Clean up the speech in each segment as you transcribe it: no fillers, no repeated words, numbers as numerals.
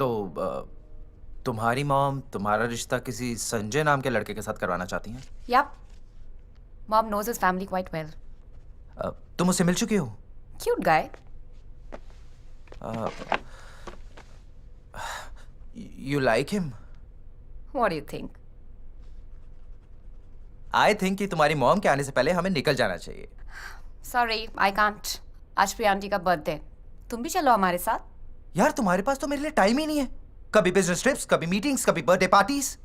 तो तुम्हारी मॉम तुम्हारा रिश्ता किसी संजय नाम के लड़के के साथ करवाना चाहती हैं? Yup. Mom knows his family quite well. तुम उससे मिल चुकी हो? Cute guy. You like him? What do you think? I think कि तुम्हारी मॉम के आने से पहले हमें निकल जाना चाहिए। Sorry, I can't. आज प्रिया आंटी का बर्थडे। तुम भी चलो हमारे साथ। यार तुम्हारे पास तो मेरे लिए टाइम ही नहीं है। कभी बिजनेस ट्रिप्स, कभी मीटिंग्स, कभी birthday parties.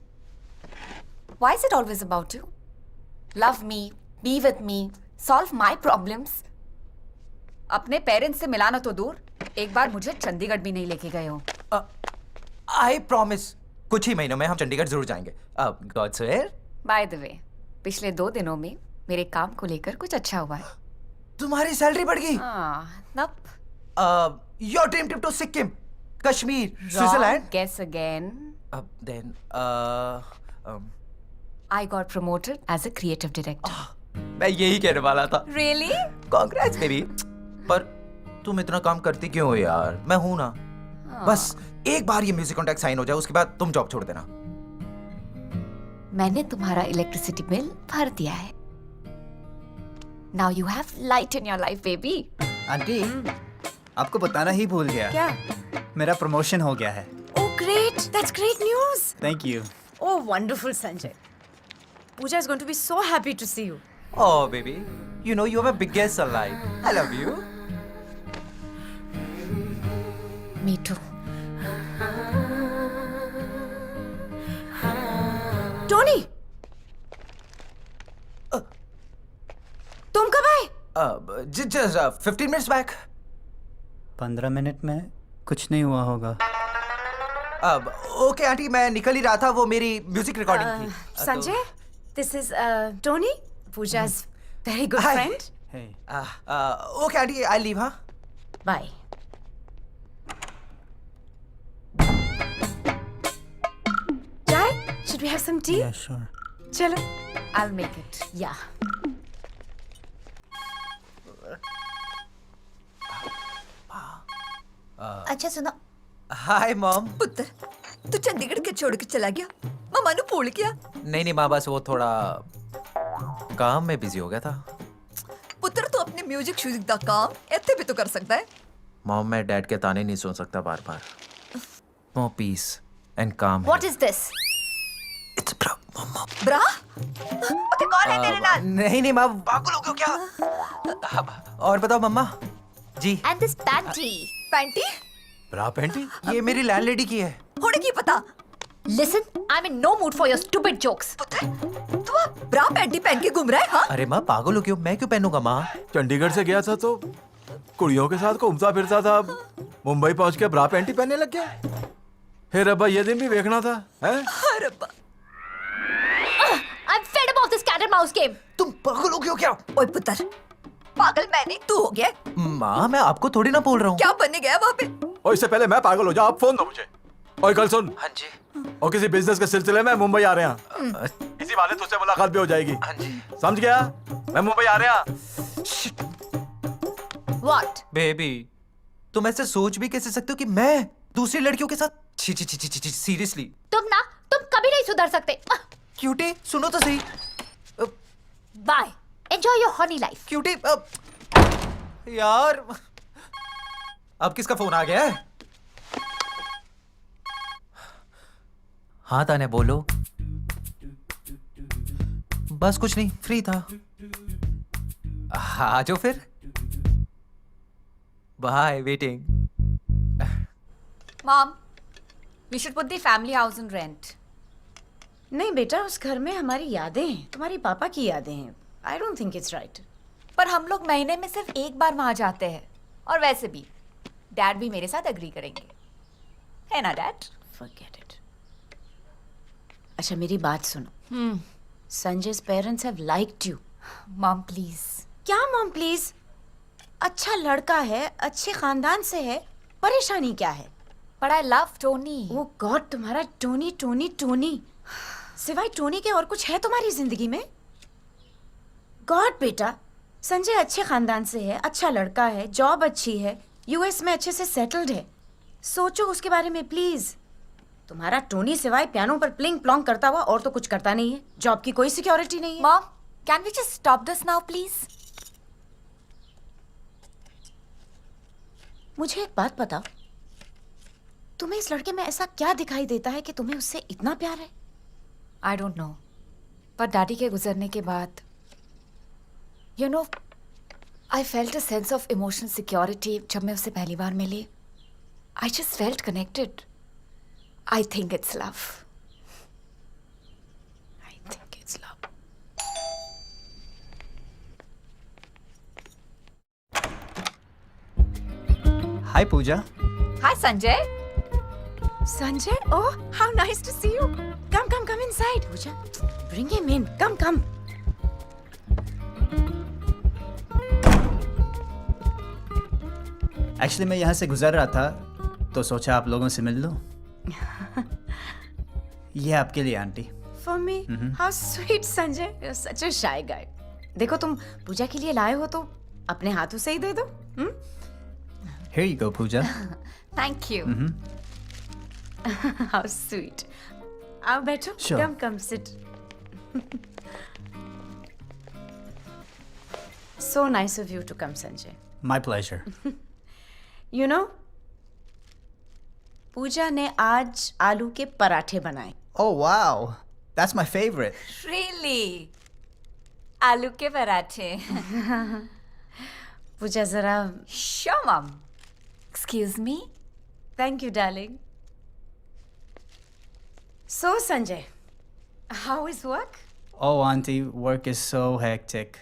Why is it always about you? Love me, be with me, solve my problems. अपने पेरेंट्स से मिलाना तो दूर, एक बार मुझे चंडीगढ़ भी नहीं लेके गए हो। I promise, कुछ ही महीनों में हम चंडीगढ़ जरूर जाएंगे। God swear? By the way, पिछले 2 दिनों में मेरे काम को लेकर कुछ अच्छा हुआ है। तुम्हारी सैलरी बढ़ गई? नप। Your dream trip to Sikkim, Kashmir, Switzerland. Guess again. Then, I got promoted as a creative director. मैं यही कहने वाला था। Really? Congrats baby. पर तुम इतना काम करती क्यों हो यार? मैं हूं ना। बस एक बार ये म्यूजिक कॉन्ट्रैक्ट साइन हो जाए, उसके बाद तुम जॉब छोड़ देना। मैंने तुम्हारा इलेक्ट्रिसिटी बिल भर दिया है। Now you have light in your life, baby. Aunty, आपको बताना ही भूल गया। क्या? मेरा प्रमोशन हो गया है। Oh, great! That's great news. Thank you. Oh, wonderful, Sanjay. Pooja is going to be so happy to see you. Oh baby, you know you're my biggest alive. I love you. Me too. Tony! तुम कब आए? Just 15 minutes back. 15 minute में कुछ नहीं हुआ होगा। Okay aunty, मैं निकल ही रहा था, वो मेरी म्यूजिक रिकॉर्डिंग थी। Sanjay, this is Tony, Pooja's very good Hi. friend. Hey. Okay aunty, I leave. हाँ Bye. Chai? Should we have some tea? Yeah, sure. चलो. I'll make it. Yeah. अच्छा सुनो हाय मॉम। पुत्र, तू चंडीगढ़ के छोड़ के चला गया, मम्मा ने भूल गया। नहीं माँ, बस वो थोड़ा काम में बिजी हो गया था। पुत्र तू अपने म्यूजिक शूजिक दा काम इत्थे भी तो कर सकता है। मॉम, मैं डैड के ताने नहीं सुन सकता बार बार। नो पीस एंड काम। What is this? इट्स ब्रा मम्मा। ब्रा पता कौन है तेरे नाल? नहीं माँ, पागल हो गए हो क्या? और बताओ मम्मा जी। And this panty. Panty bra panty? ये मेरी लैंडलेडी की है। होने की पता। Listen, I'm in no mood for your stupid jokes. पुत्र, तू अब ब्रा पैंटी पहन के घूम रहा है? हाँ अरे माँ पागल हो क्यों? मैं क्यों पहनूंगा माँ? चंडीगढ़ से गया था तो कुड़ियों के साथ घूमता फिरता था, मुंबई पहुंच के ब्रा पैंटी पहनने लग गया। फिर अब्बा ये दिन भी देखना था, हैं? अरे बा I'm fed up of this cat and mouse game. तुम पागल हो क्यों? क्या ओए पुत्र, पागल मैं नहीं तू हो गया। माँ, मैं आपको थोड़ी ना बोल रहा हूँ। क्या बनने गया वहाँ पे? और इससे पहले मैं पागल हो जाऊं, आप फोन दो मुझे। और कल सुन, हाँ जी। और किसी बिजनेस के सिलसिले में मुंबई आ रहे हैं, इसी वाले तुझसे मुलाकात भी हो जाएगी। हाँ जी। समझ गया? मैं मुंबई आ रहा। What? बेबी, तुम ऐसे सोच भी कैसे सकते हो कि मैं दूसरी लड़कियों के साथ? छी छी छी छी छी, सीरियसली। तुम कभी नहीं सुधर सकते. क्यूटी, सुनो तो सही। Bye. Enjoy your honey life. Cutie, यार अब किसका फोन आ गया है? हाँ ताने बोलो। बस कुछ नहीं, फ्री था। आ जाओ फिर। Bye, waiting. Mom, we should put the family house on rent. नहीं बेटा, उस घर में हमारी यादें हैं, तुम्हारी पापा की यादें हैं. I don't think it's right. पर हम लोग महीने में सिर्फ एक बार वहां जाते हैं, और वैसे भी डैड भी मेरे साथ एग्री करेंगे, है ना डैड? Forget it. अच्छा मेरी बात सुनो. Sanjay's parents have liked you. Mom please. क्या मॉम प्लीज? अच्छा लड़का है, अच्छे खानदान से है, परेशानी क्या है? But I love Tony. Oh God, तुम्हारा टोनी टोनी टोनी. सिवाय टोनी के और कुछ है तुम्हारी जिंदगी में? गॉड बेटा, संजय अच्छे खानदान से है, अच्छा लड़का है, जॉब अच्छी है, यूएस में अच्छे से सेटल्ड है. सोचो उसके बारे में प्लीज। तुम्हारा टोनी सिवाय पियानो पर प्लिंग प्लॉन्ग करता हुआ और तो कुछ करता नहीं है। जॉब की कोई सिक्योरिटी नहीं है। Mom, can we just stop this now please? मुझे एक बात बताओ, तुम्हें इस लड़के में ऐसा क्या दिखाई देता है कि तुम्हें उससे इतना प्यार है? आई डोंट नो, पर डैडी के गुजरने के बाद you know I felt a sense of emotional security. जब मैं उससे पहली बार मिली, I just felt connected. I think it's love. I think it's love. Hi Pooja. Hi Sanjay. Sanjay, oh, how nice to see you. Come inside. Pooja, bring him in. Come. Actually मैं यहाँ से गुजर रहा था तो सोचा आप लोगों से मिल लूँ। ये आपके लिए aunty. For me? How sweet, Sanjay. You're such a shy guy. देखो, तुम पूजा के लिए लाए हो तो अपने हाथों से ही दे दो। Here you go, Pooja. Thank you. How sweet. आओ बैठो। Sure. Come sit. So nice of you to come, Sanjay. My pleasure. You know, पूजा ने आज आलू के पराठे बनाए। Oh wow, that's my favorite. Really? आलू के पराठे? पूजा जरा। Sure mom. Excuse me. Thank you, darling. So, Sanjay, how is work? Oh auntie, work is so hectic.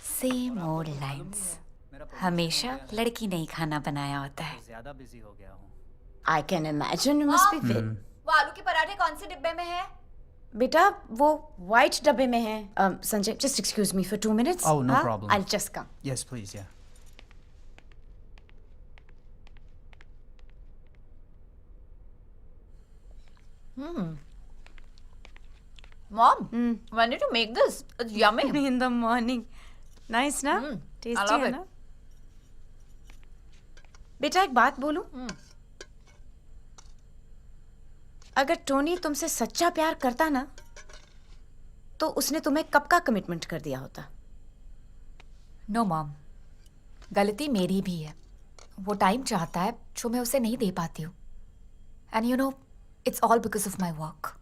Same old lines. हमेशा लड़की ने ही खाना बनाया होता है। ज़्यादा बिजी हो गया हूँ। I can imagine you must be very. वो आलू के पराठे कौन से डिब्बे में है? बेटा, वो white डब्बे में है। Sanjay, just excuse me for 2 minutes. Oh, no huh? problem. I'll just come. Yes, please, yeah. Mom, when did you make this? It's yummy. In the morning. Nice ना? Tasty I love है it. ना? बेटा, एक बात बोलूं? अगर Tony तुमसे सच्चा प्यार करता ना, तो उसने तुम्हें कब का कमिटमेंट कर दिया होता। नो मॉम, गलती मेरी भी है। वो टाइम चाहता है जो मैं उसे नहीं दे पाती हूँ। And you know, it's all because of my work.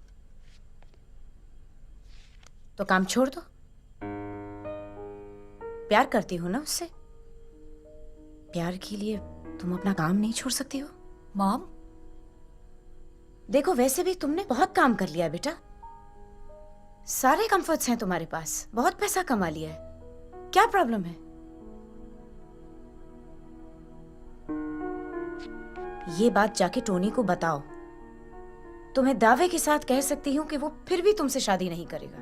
तो काम छोड़ दो। प्यार करती हो ना उससे। प्यार के लिए तुम अपना काम नहीं छोड़ सकती हो। मॉम, देखो, वैसे भी तुमने बहुत काम कर लिया है बेटा। सारे कंफर्ट्स हैं तुम्हारे पास, बहुत पैसा कमा लिया है। क्या प्रॉब्लम है? ये बात जाके टोनी को बताओ। तुम्हें दावे के साथ कह सकती हूं कि वो फिर भी तुमसे शादी नहीं करेगा।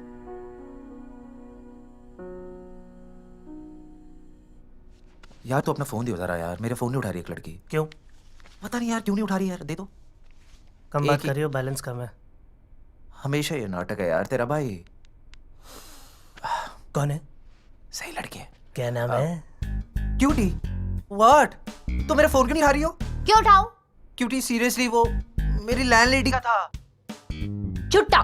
यार तो अपना फोन दे जरा यार, मेरे फोन नहीं उठा रही एक लड़की। क्यों? पता नहीं यार क्यों नहीं उठा रही यार, दे दो। कम एक बात ही- कर रही हो, बैलेंस कम है। हमेशा ये नाटक है यार तेरा भाई। कौन है? सही लड़की है। क्या नाम है? क्यूटी। व्हाट? तो मेरा फोन क्यों नहीं उठा रही हो? क्यों उठाऊं? क्यूटी सीरियसली वो मेरी लैंडलेडी का था। चुट्टा।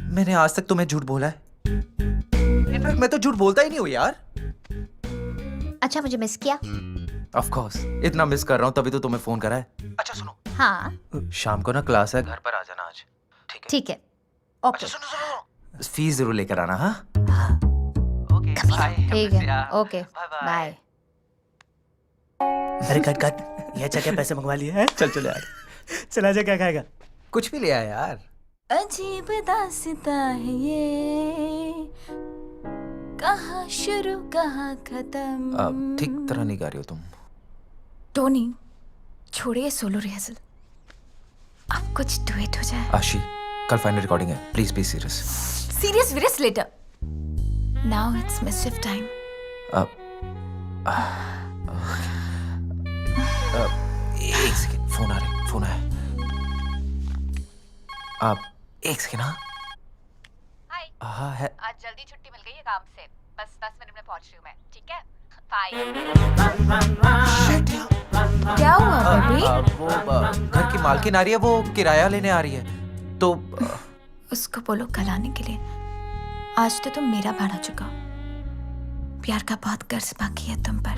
मैंने आज तक तुम्हें झूठ बोला है। इनफैक्ट मैं तो झूठ बोलता ही नहीं हूँ यार। अच्छा, मुझे मिस किया? ऑफ कोर्स, इतना मिस कर रहा हूँ तभी तो तुम्हें फोन करा है। अच्छा सुनो, हाँ शाम को ना क्लास है, घर पर आ जाना आज। ठीक है? ठीक है। ओके अच्छा सुनो, फीस जरूर लेकर आना। हाँ ओके बाय। ठीक है। Okay bye. अरे कट कट, ये अच्छा क्या पैसे मंगवा लिए हैं? चल चल यार, चला जा, क्या खाएगा? कुछ भी ले आया यार। अजीब दास्ता है ये, कहाँ शुरू कहाँ खत्म। अब ठीक तरह नहीं गा रही हो तुम। टोनी, छोड़िए सोलो रिहर्सल, अब कुछ डुएट हो जाए। आशी, कल फाइनल रिकॉर्डिंग है, प्लीज बी सीरियस। सीरियस विरियस later. Now it's mischief time. एक सेकंड, फोन आ रहा है, फोन आया। आप एक सेकंड। हाँ हाय, हाँ है। आज जल्दी छुट्टी मिल गई है काम से, बस 10 मिनट में पहुंच रही हूँ मैं। ठीक है? क्या हुआ बेबी? वो घर की मालकिन आ रही है, वो किराया लेने आ रही है तो उसको बोलो कल आने के लिए। आज तो तुम मेरा भाड़ा चुका। प्यार का बहुत कर्ज बाकी है तुम पर।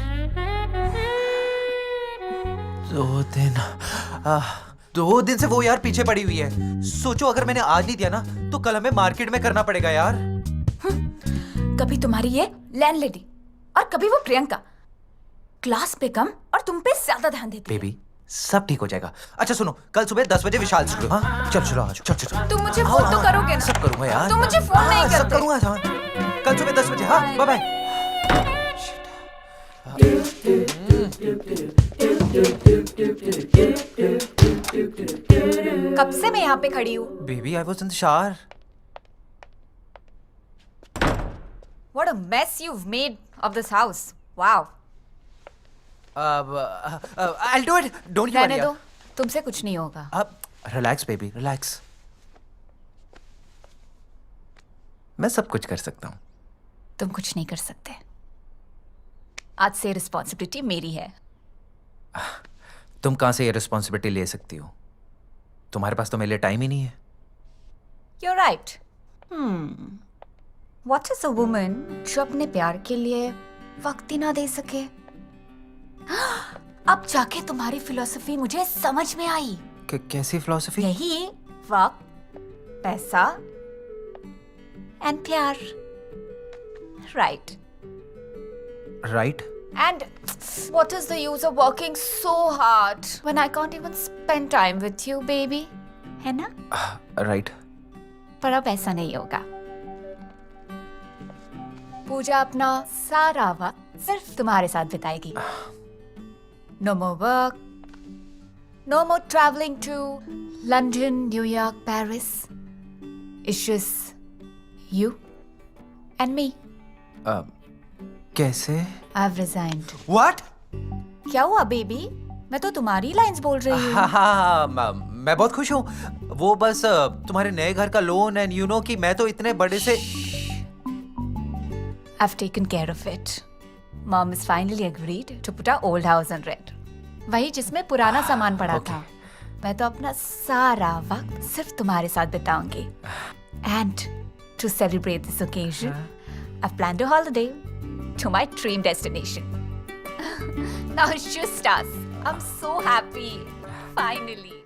2 दिन से वो यार पीछे पड़ी हुई है। सोचो अगर मैंने आज नहीं दिया ना तो कल हमें मार्केट में करना पड़ेगा यार। कभी तुम्हारी ये लैंडलेडी और कभी वो प्रियंका, क्लास पे कम और तुम पे ज्यादा ध्यान देती है। बेबी सब ठीक हो जाएगा। अच्छा सुनो, कल सुबह 10 बजे विशाल स्टूडियो। हाँ चल चलो आज, चल चल। तुम मुझे फोन तो करोगे ना? सब करूंगा यार। तुम मुझे फोन नहीं सब करते। करूंगा हाँ। कल सुबह 10 बजे। हाँ बाय बाय। कब से मैं यहाँ पे खड़ी हूँ? Baby I was in the shower. What a mess you've made of this house. Wow. I'll do it. Don't you रहने worry. दो, तुमसे कुछ नहीं होगा। अब रिलैक्स बेबी, रिलैक्स। मैं सब कुछ कर सकता हूँ। तुम कुछ नहीं कर सकते। आज से रिस्पॉन्सिबिलिटी मेरी है। तुम कहाँ से ये रिस्पॉन्सिबिलिटी ले सकती हो? तुम्हारे पास तो मेरे लिए टाइम ही नहीं है। You're right. What is a woman जो अपने प्यार के लिए वक्त ही ना दे सके? अब जाके तुम्हारी फिलॉसफी मुझे समझ में आई। कैसी फिलॉसफी? यही वक्त, पैसा and प्यार। Right. Right. And what is the use of working so hard when I can't even spend time with you, baby? है ना? राइट। पर अब ऐसा नहीं होगा। पूजा अपना सारा वक्त सिर्फ तुम्हारे साथ बिताएगी। No more work, no more traveling to London, New York, Paris. It's just you and me. कैसे? I've resigned. What? क्या हुआ बेबी? मैं तो तुम्हारी लाइंस बोल रही हूँ। हाँ, मैं बहुत खुश हूँ। वो बस तुम्हारे नए घर का लोन एंड यू नो कि मैं तो इतने बड़े से I've taken care of it. Mom has finally agreed to put our old house on rent. वही जिसमें पुराना सामान पड़ा था। मैं तो अपना सारा वक्त सिर्फ तुम्हारे साथ बिताऊंगी। And to celebrate this occasion, I've planned a holiday to my dream destination. Now it's just us. I'm so happy. Finally.